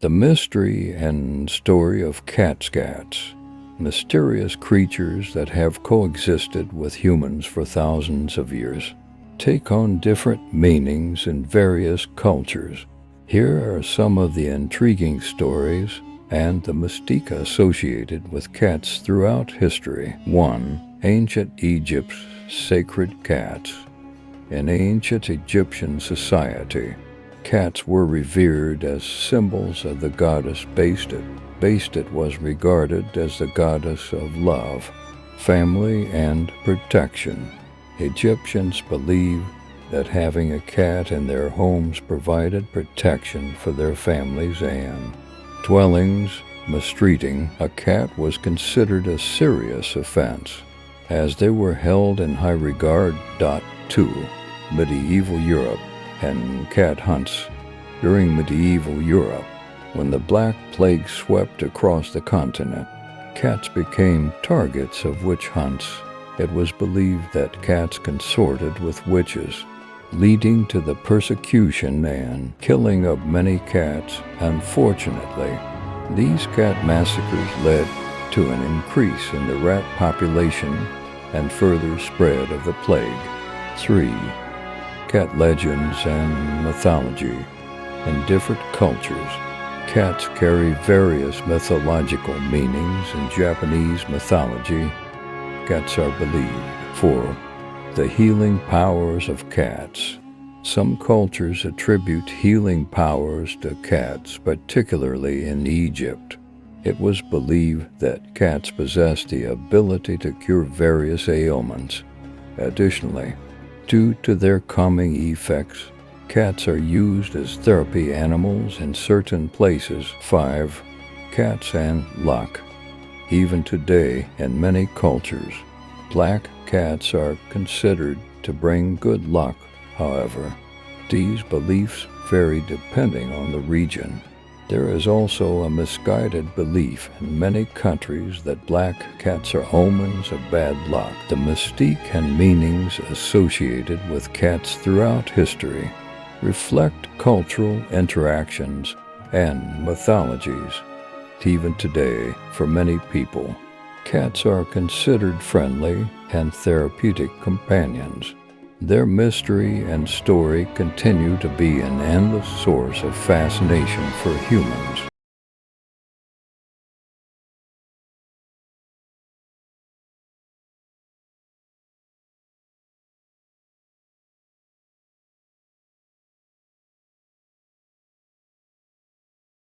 The mystery and story of cats, mysterious creatures that have coexisted with humans for thousands of years, take on different meanings in various cultures. Here are some of the intriguing stories and the mystique associated with cats throughout history. 1. Ancient Egypt's sacred cats. In ancient Egyptian society, cats were revered as symbols of the goddess Bastet. Bastet was regarded as the goddess of love, family, and protection. Egyptians believed that having a cat in their homes provided protection for their families and dwellings. Mistreating a cat was considered a serious offense, as they were held in high regard. 2. Medieval Europe and cat hunts. During medieval Europe, when the Black Plague swept across the continent, cats became targets of witch hunts. It was believed that cats consorted with witches, leading to the persecution and killing of many cats. Unfortunately, these cat massacres led to an increase in the rat population and further spread of the plague. 3. Cat legends and mythology. In different cultures, cats carry various mythological meanings. In Japanese mythology, cats are believed for the healing powers of cats. Some cultures attribute healing powers to cats, particularly in Egypt. It was believed that cats possess the ability to cure various ailments. Additionally, due to their calming effects, cats are used as therapy animals in certain places. 5. Cats and luck. Even today, in many cultures, black cats are considered to bring good luck. However, these beliefs vary depending on the region. There is also a misguided belief in many countries that black cats are omens of bad luck. The mystique and meanings associated with cats throughout history reflect cultural interactions and mythologies. Even today, for many people, cats are considered friendly and therapeutic companions. Their mystery and story continue to be an endless source of fascination for humans.